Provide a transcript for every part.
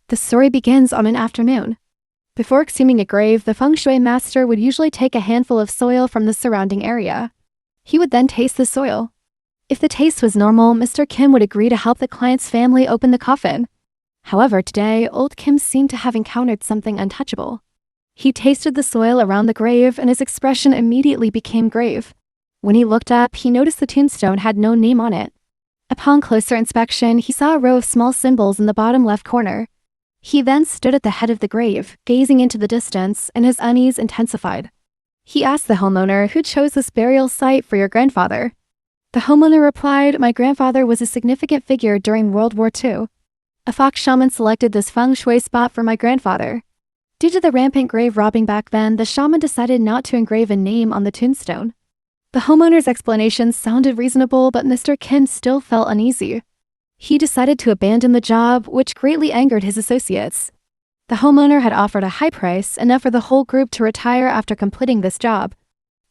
The story begins on an afternoon. Before exhuming a grave, the feng shui master would usually take a handful of soil from the surrounding area. He would then taste the soil. If the taste was normal, Mr. Kim would agree to help the client's family open the coffin. However, today, old Kim seemed to have encountered something untouchable. He tasted the soil around the grave and his expression immediately became grave. When he looked up, he noticed the tombstone had no name on it. Upon closer inspection, he saw a row of small symbols in the bottom left corner. He then stood at the head of the grave, gazing into the distance, and his unease intensified. He asked the homeowner who chose this burial site for your grandfather. The homeowner replied, "My grandfather was a significant figure during World War II. A fox shaman selected this feng shui spot for my grandfather. Due to the rampant grave robbing back then, the shaman decided not to engrave a name on the tombstone." The homeowner's explanation sounded reasonable, but Mr. Kim still felt uneasy. He decided to abandon the job, which greatly angered his associates. The homeowner had offered a high price, enough for the whole group to retire after completing this job.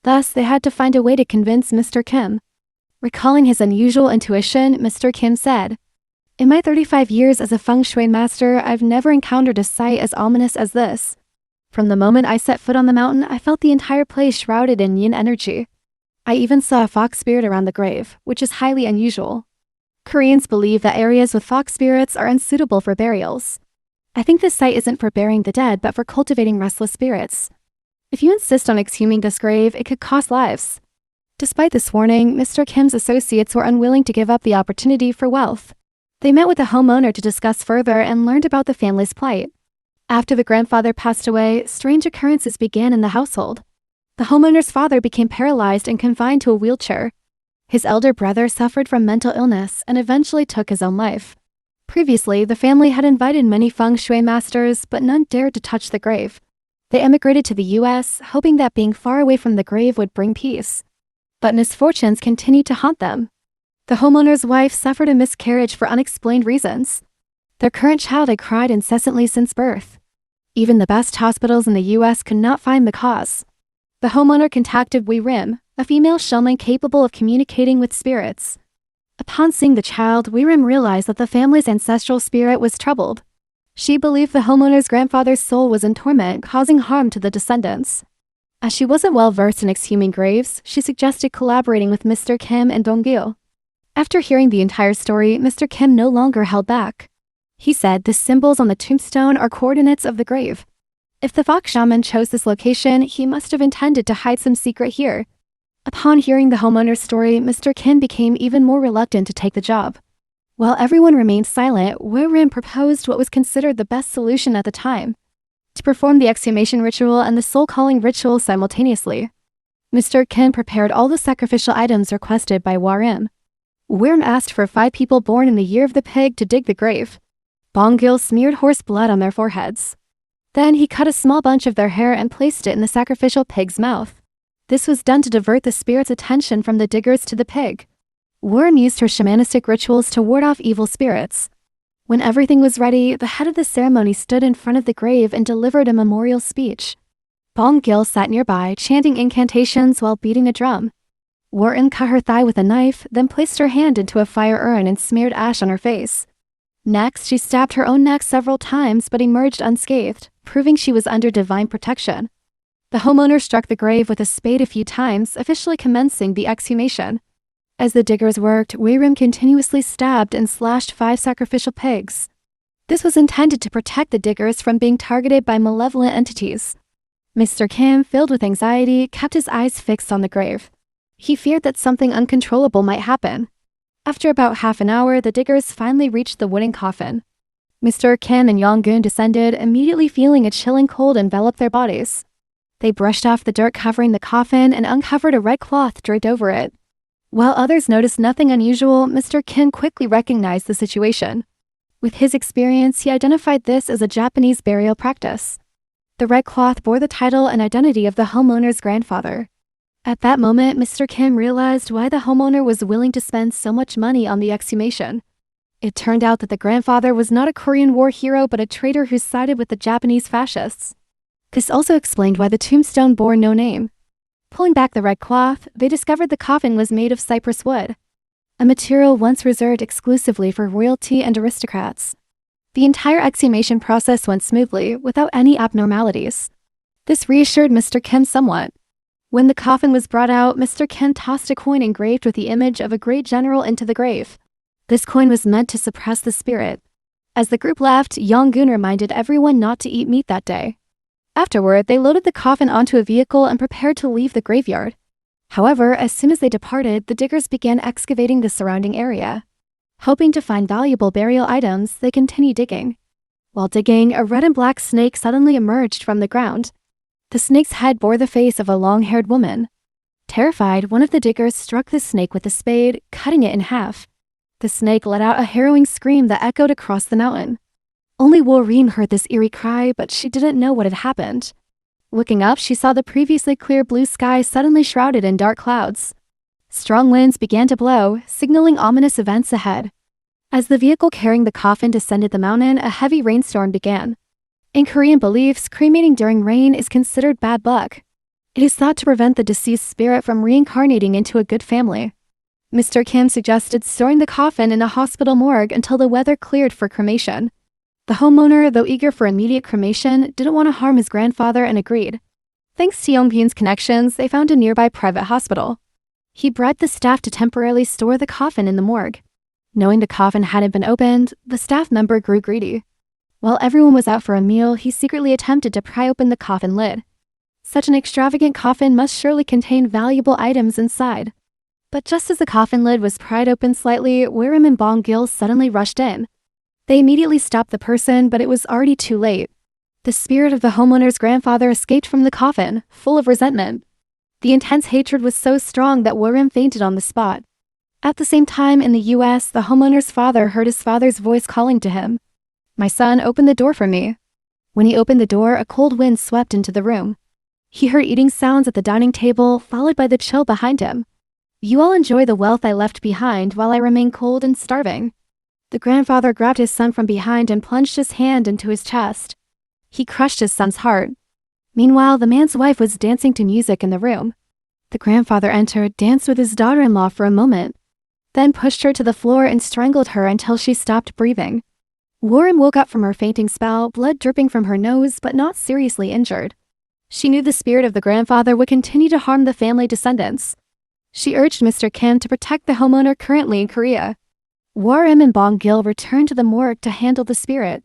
Thus, they had to find a way to convince Mr. Kim. Recalling his unusual intuition, Mr. Kim said, "In my 35 years as a feng shui master, I've never encountered a sight as ominous as this. From the moment I set foot on the mountain, I felt the entire place shrouded in yin energy. I even saw a fox spirit around the grave, which is highly unusual. Koreans believe that areas with fox spirits are unsuitable for burials. I think this site isn't for burying the dead, but for cultivating restless spirits. If you insist on exhuming this grave, it could cost lives." Despite this warning, Mr. Kim's associates were unwilling to give up the opportunity for wealth. They met with the homeowner to discuss further and learned about the family's plight. After the grandfather passed away, strange occurrences began in the household. The homeowner's father became paralyzed and confined to a wheelchair. His elder brother suffered from mental illness and eventually took his own life. Previously, the family had invited many feng shui masters, but none dared to touch the grave. They emigrated to the US, hoping that being far away from the grave would bring peace. But misfortunes continued to haunt them. The homeowner's wife suffered a miscarriage for unexplained reasons. Their current child had cried incessantly since birth. Even the best hospitals in the US could not find the cause. The homeowner contacted Hwa-rim, a female shaman capable of communicating with spirits. Upon seeing the child, Hwa-rim realized that the family's ancestral spirit was troubled. She believed the homeowner's grandfather's soul was in torment, causing harm to the descendants. As she wasn't well versed in exhuming graves, she suggested collaborating with Mr. Kim and Bong-gil. After hearing the entire story, Mr. Kim no longer held back. He said the symbols on the tombstone are coordinates of the grave. If the fox shaman chose this location, he must have intended to hide some secret here. Upon hearing the homeowner's story, Mr. Kim became even more reluctant to take the job. While everyone remained silent, Hwa-rim proposed what was considered the best solution at the time: to perform the exhumation ritual and the soul-calling ritual simultaneously. Mr. Kim prepared all the sacrificial items requested by Hwa-rim. Hwa-rim asked for 5 people born in the year of the pig to dig the grave. Bong-gil smeared horse blood on their foreheads. Then he cut a small bunch of their hair and placed it in the sacrificial pig's mouth. This was done to divert the spirit's attention from the diggers to the pig. Hwa-rim used her shamanistic rituals to ward off evil spirits. When everything was ready, the head of the ceremony stood in front of the grave and delivered a memorial speech. Bong-gil sat nearby, chanting incantations while beating a drum. Hwa-rim cut her thigh with a knife, then placed her hand into a fire urn and smeared ash on her face. Next, she stabbed her own neck several times but emerged unscathed, proving she was under divine protection. The homeowner struck the grave with a spade a few times, officially commencing the exhumation. As the diggers worked, Hwa-rim continuously stabbed and slashed 5 sacrificial pigs. This was intended to protect the diggers from being targeted by malevolent entities. Mr. Kim, filled with anxiety, kept his eyes fixed on the grave. He feared that something uncontrollable might happen. After about half an hour, the diggers finally reached the wooden coffin. Mr. Kim and Yong-gun descended, immediately feeling a chilling cold envelop their bodies. They brushed off the dirt covering the coffin and uncovered a red cloth draped over it. While others noticed nothing unusual, Mr. Kim quickly recognized the situation. With his experience, he identified this as a Japanese burial practice. The red cloth bore the title and identity of the homeowner's grandfather. At that moment, Mr. Kim realized why the homeowner was willing to spend so much money on the exhumation. It turned out that the grandfather was not a Korean War hero but a traitor who sided with the Japanese fascists. This also explained why the tombstone bore no name. Pulling back the red cloth, they discovered the coffin was made of cypress wood, a material once reserved exclusively for royalty and aristocrats. The entire exhumation process went smoothly, without any abnormalities. This reassured Mr. Kim somewhat. When the coffin was brought out, Mr. Kim tossed a coin engraved with the image of a great general into the grave. This coin was meant to suppress the spirit. As the group left, Yong-gun reminded everyone not to eat meat that day. Afterward, they loaded the coffin onto a vehicle and prepared to leave the graveyard. However, as soon as they departed, the diggers began excavating the surrounding area. Hoping to find valuable burial items, they continued digging. While digging, a red and black snake suddenly emerged from the ground. The snake's head bore the face of a long-haired woman. Terrified, one of the diggers struck the snake with a spade, cutting it in half. The snake let out a harrowing scream that echoed across the mountain. Only Hwa-rim heard this eerie cry, but she didn't know what had happened. Looking up, she saw the previously clear blue sky suddenly shrouded in dark clouds. Strong winds began to blow, signaling ominous events ahead. As the vehicle carrying the coffin descended the mountain, a heavy rainstorm began. In Korean beliefs, cremating during rain is considered bad luck. It is thought to prevent the deceased spirit from reincarnating into a good family. Mr. Kim suggested storing the coffin in a hospital morgue until the weather cleared for cremation. The homeowner, though eager for immediate cremation, didn't want to harm his grandfather and agreed. Thanks to Yong-bin's connections, they found a nearby private hospital. He bribed the staff to temporarily store the coffin in the morgue. Knowing the coffin hadn't been opened, the staff member grew greedy. While everyone was out for a meal, he secretly attempted to pry open the coffin lid. Such an extravagant coffin must surely contain valuable items inside. But just as the coffin lid was pried open slightly, Hwa-rim and Bong-gil suddenly rushed in. They immediately stopped the person, but it was already too late. The spirit of the homeowner's grandfather escaped from the coffin, full of resentment. The intense hatred was so strong that Hwa-rim fainted on the spot. At the same time, in the US, the homeowner's father heard his father's voice calling to him. "My son, open the door for me." When he opened the door, a cold wind swept into the room. He heard eating sounds at the dining table, followed by the chill behind him. "You all enjoy the wealth I left behind while I remain cold and starving." The grandfather grabbed his son from behind and plunged his hand into his chest. He crushed his son's heart. Meanwhile, the man's wife was dancing to music in the room. The grandfather entered, danced with his daughter-in-law for a moment, then pushed her to the floor and strangled her until she stopped breathing. Hwa-rim woke up from her fainting spell, blood dripping from her nose, but not seriously injured. She knew the spirit of the grandfather would continue to harm the family descendants. She urged Mr. Kim to protect the homeowner currently in Korea. Hwa-rim and Bong-gil returned to the morgue to handle the spirit.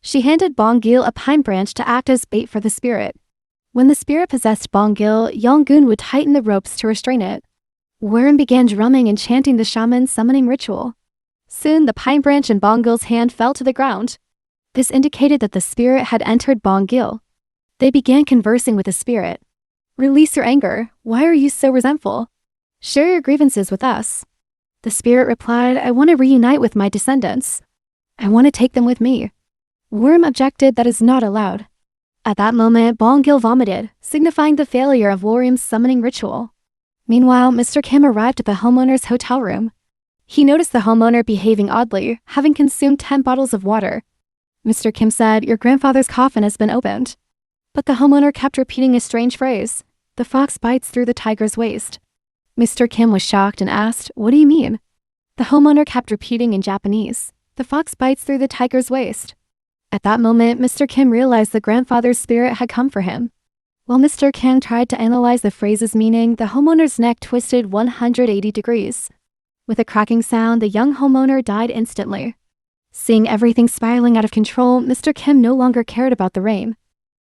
She handed Bong-gil a pine branch to act as bait for the spirit. When the spirit possessed Bong-gil, Yong-gun would tighten the ropes to restrain it. Hwa-rim began drumming and chanting the shaman summoning ritual. Soon, the pine branch in Bong-gil's hand fell to the ground. This indicated that the spirit had entered Bong-gil. They began conversing with the spirit. "Release your anger. Why are you so resentful? Share your grievances with us." The spirit replied, "I want to reunite with my descendants. I want to take them with me." Hwa-rim objected that is not allowed. At that moment, Bong-gil vomited, signifying the failure of Hwa-rim's summoning ritual. Meanwhile, Mr. Kim arrived at the homeowner's hotel room. He noticed the homeowner behaving oddly, having consumed 10 bottles of water. Mr. Kim said, "Your grandfather's coffin has been opened." But the homeowner kept repeating a strange phrase, "The fox bites through the tiger's waist." Mr. Kim was shocked and asked, "What do you mean?" The homeowner kept repeating in Japanese, "The fox bites through the tiger's waist." At that moment, Mr. Kim realized the grandfather's spirit had come for him. While Mr. Kim tried to analyze the phrase's meaning, the homeowner's neck twisted 180 degrees. With a cracking sound, the young homeowner died instantly. Seeing everything spiraling out of control, Mr. Kim no longer cared about the rain.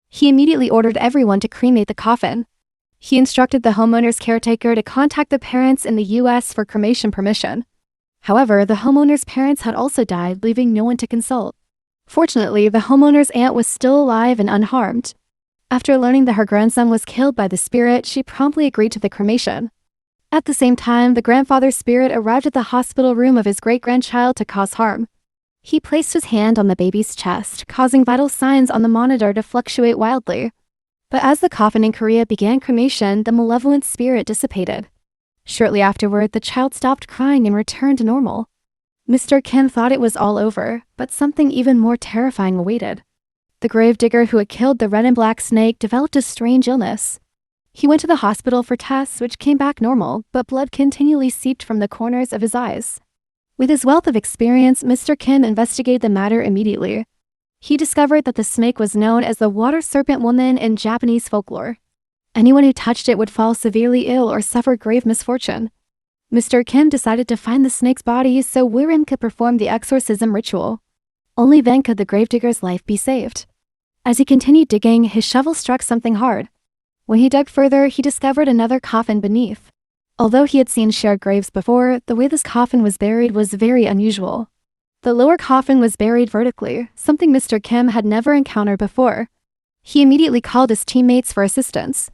He immediately ordered everyone to cremate the coffin. He instructed the homeowner's caretaker to contact the parents in the US for cremation permission. However, the homeowner's parents had also died, leaving no one to consult. Fortunately, the homeowner's aunt was still alive and unharmed. After learning that her grandson was killed by the spirit, she promptly agreed to the cremation. At the same time, the grandfather's spirit arrived at the hospital room of his great-grandchild to cause harm. He placed his hand on the baby's chest, causing vital signs on the monitor to fluctuate wildly. But as the coffin in Korea began cremation, the malevolent spirit dissipated. Shortly afterward, the child stopped crying and returned to normal. Mr. Kim thought it was all over, but something even more terrifying awaited. The gravedigger who had killed the red and black snake developed a strange illness. He went to the hospital for tests, which came back normal, but blood continually seeped from the corners of his eyes. With his wealth of experience, Mr. Kim investigated the matter immediately. He discovered that the snake was known as the water serpent woman in Japanese folklore. Anyone who touched it would fall severely ill or suffer grave misfortune. Mr. Kim decided to find the snake's body so Hwa-rim could perform the exorcism ritual. Only then could the gravedigger's life be saved. As he continued digging, his shovel struck something hard. When he dug further, he discovered another coffin beneath. Although he had seen shared graves before, the way this coffin was buried was very unusual. The lower coffin was buried vertically, something Mr. Kim had never encountered before. He immediately called his teammates for assistance.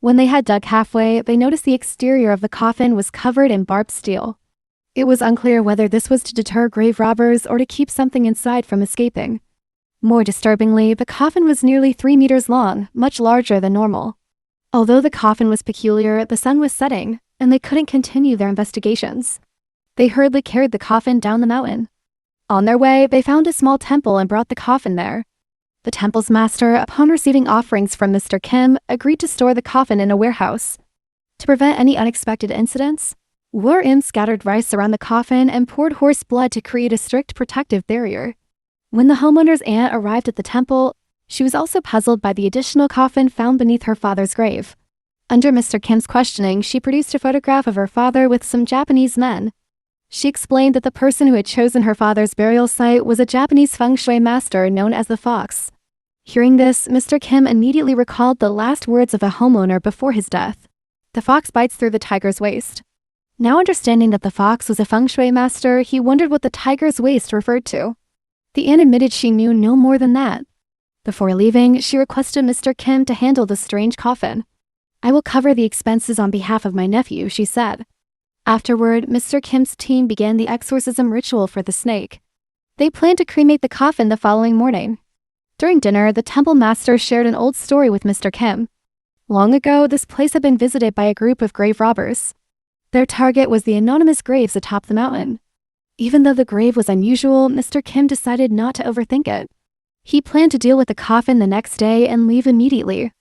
When they had dug halfway, they noticed the exterior of the coffin was covered in barbed steel. It was unclear whether this was to deter grave robbers or to keep something inside from escaping. More disturbingly, the coffin was nearly 3 meters long, much larger than normal. Although the coffin was peculiar, the sun was setting, and they couldn't continue their investigations. They hurriedly carried the coffin down the mountain. On their way, they found a small temple and brought the coffin there. The temple's master, upon receiving offerings from Mr. Kim, agreed to store the coffin in a warehouse. To prevent any unexpected incidents, Hwa-rim scattered rice around the coffin and poured horse blood to create a strict protective barrier. When the homeowner's aunt arrived at the temple, she was also puzzled by the additional coffin found beneath her father's grave. Under Mr. Kim's questioning, she produced a photograph of her father with some Japanese men. She explained that the person who had chosen her father's burial site was a Japanese feng shui master known as the Fox. Hearing this, Mr. Kim immediately recalled the last words of a homeowner before his death. The fox bites through the tiger's waist. Now understanding that the fox was a feng shui master, he wondered what the tiger's waist referred to. The aunt admitted she knew no more than that. Before leaving, she requested Mr. Kim to handle the strange coffin. "I will cover the expenses on behalf of my nephew," she said. Afterward, Mr. Kim's team began the exorcism ritual for the snake. They planned to cremate the coffin the following morning. During dinner, the temple master shared an old story with Mr. Kim. Long ago, this place had been visited by a group of grave robbers. Their target was the anonymous graves atop the mountain. Even though the grave was unusual, Mr. Kim decided not to overthink it. He planned to deal with the coffin the next day and leave immediately.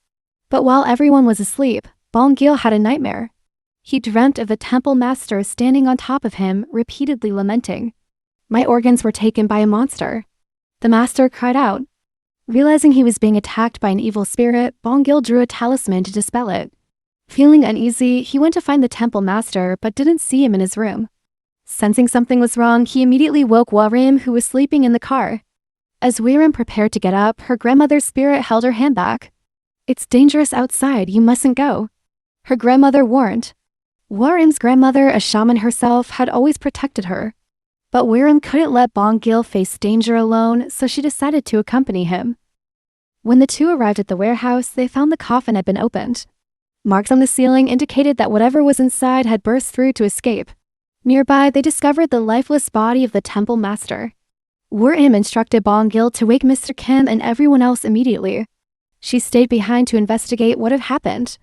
But while everyone was asleep, Bong-gil had a nightmare. He dreamt of the temple master standing on top of him, repeatedly lamenting. "My organs were taken by a monster." The master cried out. Realizing he was being attacked by an evil spirit, Bong-gil drew a talisman to dispel it. Feeling uneasy, he went to find the temple master but didn't see him in his room. Sensing something was wrong, he immediately woke Hwa-rim, who was sleeping in the car. As Hwa-rim prepared to get up, her grandmother's spirit held her hand back. "It's dangerous outside, you mustn't go," her grandmother warned. Hwa-rim's grandmother, a shaman herself, had always protected her. But Hwa-rim couldn't let Bong-gil face danger alone, so she decided to accompany him. When the two arrived at the warehouse, they found the coffin had been opened. Marks on the ceiling indicated that whatever was inside had burst through to escape. Nearby, they discovered the lifeless body of the temple master. Hwa-rim instructed Bong-gil to wake Mr. Kim and everyone else immediately. She stayed behind to investigate what had happened.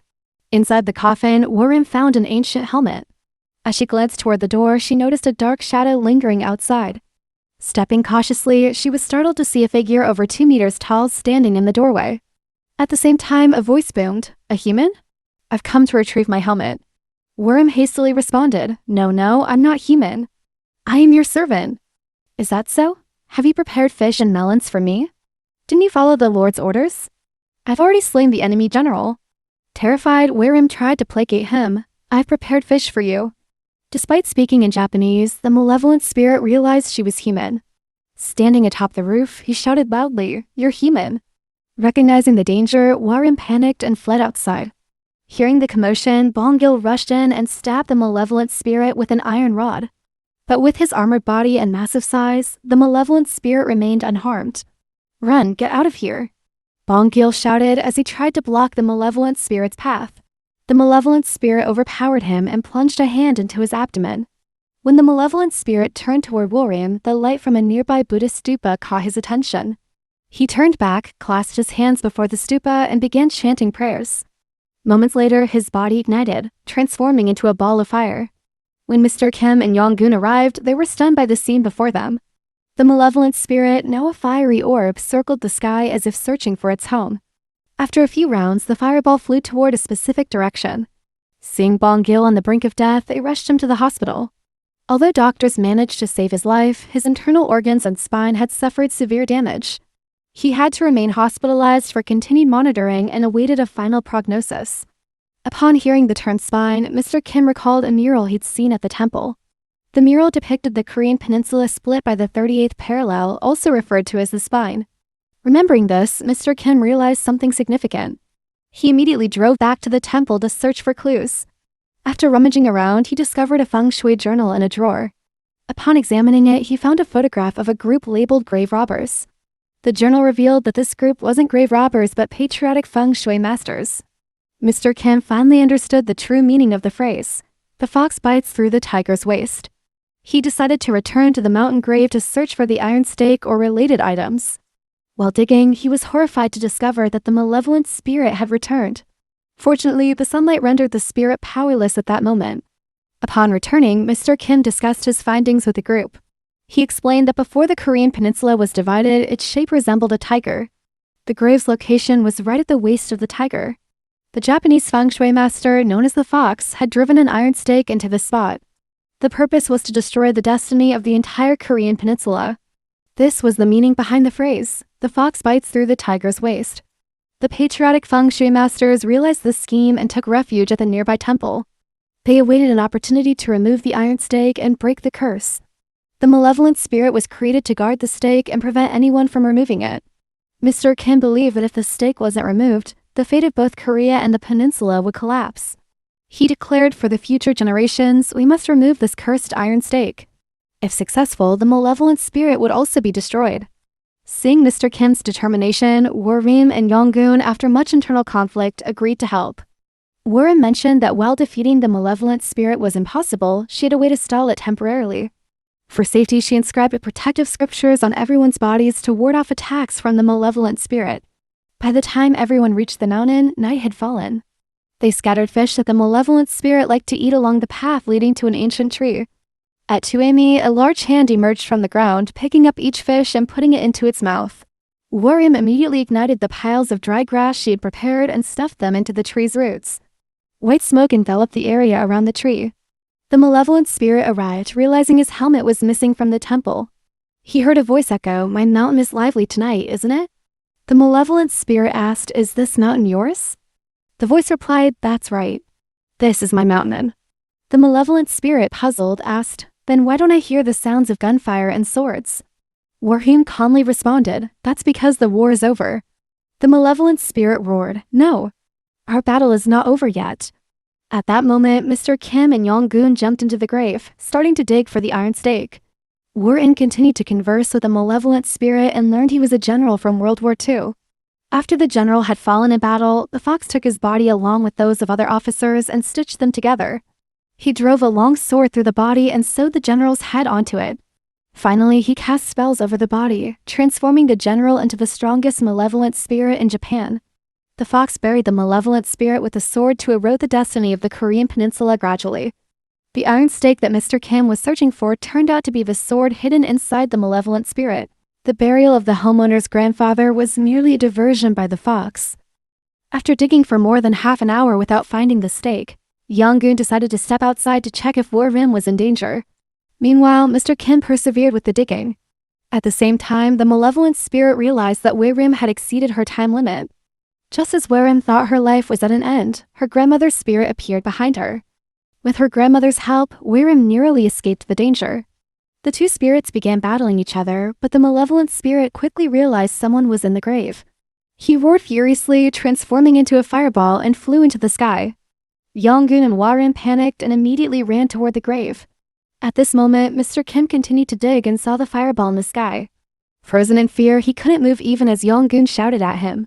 Inside the coffin, Hwa-rim found an ancient helmet. As she glanced toward the door, she noticed a dark shadow lingering outside. Stepping cautiously, she was startled to see a figure over 2 meters tall standing in the doorway. At the same time, a voice boomed. "A human? I've come to retrieve my helmet." Hwa-rim hastily responded, No, I'm not human. I am your servant." "Is that so? Have you prepared fish and melons for me? Didn't you follow the Lord's orders? I've already slain the enemy general." Terrified, Hwa-rim tried to placate him. "I've prepared fish for you." Despite speaking in Japanese, the malevolent spirit realized she was human. Standing atop the roof, he shouted loudly, "You're human." Recognizing the danger, Hwa-rim panicked and fled outside. Hearing the commotion, Bong-gil rushed in and stabbed the malevolent spirit with an iron rod. But with his armored body and massive size, the malevolent spirit remained unharmed. "Run, get out of here," Bong-gil shouted as he tried to block the malevolent spirit's path. The malevolent spirit overpowered him and plunged a hand into his abdomen. When the malevolent spirit turned toward Hwa-rim, the light from a nearby Buddhist stupa caught his attention. He turned back, clasped his hands before the stupa, and began chanting prayers. Moments later, his body ignited, transforming into a ball of fire. When Mr. Kim and Yong-gun arrived, they were stunned by the scene before them. The malevolent spirit, now a fiery orb, circled the sky as if searching for its home. After a few rounds, the fireball flew toward a specific direction. Seeing Bong-gil on the brink of death, they rushed him to the hospital. Although doctors managed to save his life, his internal organs and spine had suffered severe damage. He had to remain hospitalized for continued monitoring and awaited a final prognosis. Upon hearing the term spine, Mr. Kim recalled a mural he'd seen at the temple. The mural depicted the Korean peninsula split by the 38th parallel, also referred to as the spine. Remembering this, Mr. Kim realized something significant. He immediately drove back to the temple to search for clues. After rummaging around, he discovered a feng shui journal in a drawer. Upon examining it, he found a photograph of a group labeled grave robbers. The journal revealed that this group wasn't grave robbers but patriotic feng shui masters. Mr. Kim finally understood the true meaning of the phrase, "The fox bites through the tiger's waist." He decided to return to the mountain grave to search for the iron stake or related items. While digging, he was horrified to discover that the malevolent spirit had returned. Fortunately, the sunlight rendered the spirit powerless at that moment. Upon returning, Mr. Kim discussed his findings with the group. He explained that before the Korean peninsula was divided, its shape resembled a tiger. The grave's location was right at the waist of the tiger. The Japanese feng shui master, known as the fox, had driven an iron stake into the spot. The purpose was to destroy the destiny of the entire Korean peninsula. This was the meaning behind the phrase, "The fox bites through the tiger's waist." The patriotic feng shui masters realized this scheme and took refuge at the nearby temple. They awaited an opportunity to remove the iron stake and break the curse. The malevolent spirit was created to guard the stake and prevent anyone from removing it. Mr. Kim believed that if the stake wasn't removed, the fate of both Korea and the peninsula would collapse. He declared, for the future generations, we must remove this cursed iron stake. If successful, the malevolent spirit would also be destroyed. Seeing Mr. Kim's determination, Hwa-rim and Yong-gun, after much internal conflict, agreed to help. Hwa-rim mentioned that while defeating the malevolent spirit was impossible, she had a way to stall it temporarily. For safety, she inscribed protective scriptures on everyone's bodies to ward off attacks from the malevolent spirit. By the time everyone reached the mountain, night had fallen. They scattered fish that the malevolent spirit liked to eat along the path leading to an ancient tree. At 2 a.m., a large hand emerged from the ground, picking up each fish and putting it into its mouth. Hwa-rim immediately ignited the piles of dry grass she had prepared and stuffed them into the tree's roots. White smoke enveloped the area around the tree. The malevolent spirit arrived, realizing his helmet was missing from the temple. He heard a voice echo, "My mountain is lively tonight, isn't it?" The malevolent spirit asked, "Is this mountain yours?" The voice replied, "That's right. This is my mountain." The malevolent spirit, puzzled, asked, "Then why don't I hear the sounds of gunfire and swords?" Hwa-rim calmly responded, "That's because the war is over." The malevolent spirit roared, "No, our battle is not over yet." At that moment, Mr. Kim and Yong-gun jumped into the grave, starting to dig for the iron stake. Hwa-rim continued to converse with the malevolent spirit and learned he was a general from World War II. After the general had fallen in battle, the fox took his body along with those of other officers and stitched them together. He drove a long sword through the body and sewed the general's head onto it. Finally, he cast spells over the body, transforming the general into the strongest malevolent spirit in Japan. The fox buried the malevolent spirit with a sword to erode the destiny of the Korean peninsula gradually. The iron stake that Mr. Kim was searching for turned out to be the sword hidden inside the malevolent spirit. The burial of the homeowner's grandfather was merely a diversion by the fox. After digging for more than half an hour without finding the stake, Yong-gun decided to step outside to check if Hwa-rim was in danger. Meanwhile, Mr. Kim persevered with the digging. At the same time, the malevolent spirit realized that Hwa-rim had exceeded her time limit. Just as Hwa-rim thought her life was at an end, her grandmother's spirit appeared behind her. With her grandmother's help, Hwa-rim narrowly escaped the danger. The two spirits began battling each other, but the malevolent spirit quickly realized someone was in the grave. He roared furiously, transforming into a fireball, and flew into the sky. Yong-gun and Hwa-rim panicked and immediately ran toward the grave. At this moment, Mr. Kim continued to dig and saw the fireball in the sky. Frozen in fear, he couldn't move even as Yong-gun shouted at him.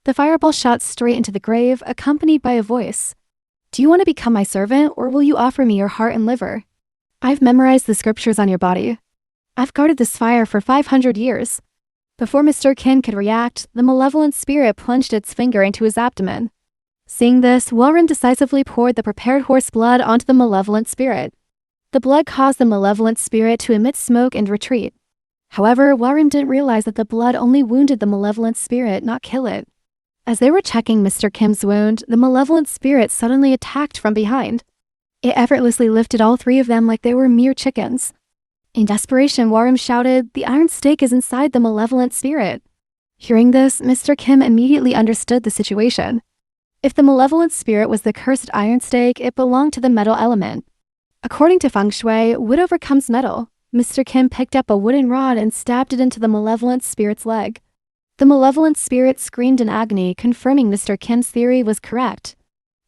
The fireball shot straight into the grave, accompanied by a voice. "Do you want to become my servant, or will you offer me your heart and liver? I've memorized the scriptures on your body. I've guarded this fire for 500 years. Before Mr. Kim could react, the malevolent spirit plunged its finger into his abdomen. Seeing this, Hwa-rim decisively poured the prepared horse blood onto the malevolent spirit. The blood caused the malevolent spirit to emit smoke and retreat. However, Hwa-rim didn't realize that the blood only wounded the malevolent spirit, not kill it. As they were checking Mr. Kim's wound, the malevolent spirit suddenly attacked from behind. It effortlessly lifted all three of them like they were mere chickens. In desperation, Hwa-rim shouted, "The iron stake is inside the malevolent spirit." Hearing this, Mr. Kim immediately understood the situation. If the malevolent spirit was the cursed iron stake, it belonged to the metal element. According to feng shui, wood overcomes metal. Mr. Kim picked up a wooden rod and stabbed it into the malevolent spirit's leg. The malevolent spirit screamed in agony, confirming Mr. Kim's theory was correct.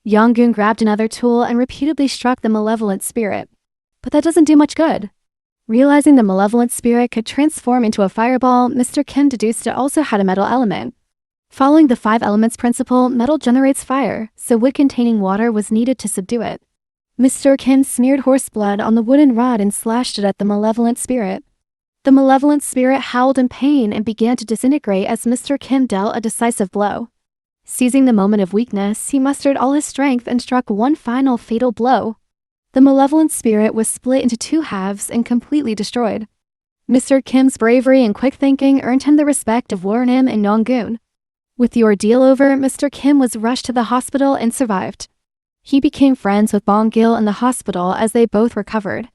Yong-gun grabbed another tool and repeatedly struck the malevolent spirit. But that doesn't do much good. Realizing the malevolent spirit could transform into a fireball, Mr. Kim deduced it also had a metal element. Following the 5 elements principle, metal generates fire, so wood containing water was needed to subdue it. Mr. Kim smeared horse blood on the wooden rod and slashed it at the malevolent spirit. The malevolent spirit howled in pain and began to disintegrate as Mr. Kim dealt a decisive blow. Seizing the moment of weakness, he mustered all his strength and struck one final fatal blow. The malevolent spirit was split into 2 halves and completely destroyed. Mr. Kim's bravery and quick thinking earned him the respect of Hwa-rim and Yong-gun. With the ordeal over, Mr. Kim was rushed to the hospital and survived. He became friends with Bong-gil in the hospital as they both recovered.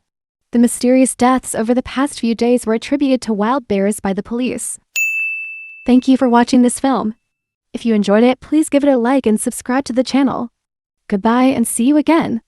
The mysterious deaths over the past few days were attributed to wild bears by the police. Thank you for watching this film. If you enjoyed it, please give it a like and subscribe to the channel. Goodbye and see you again.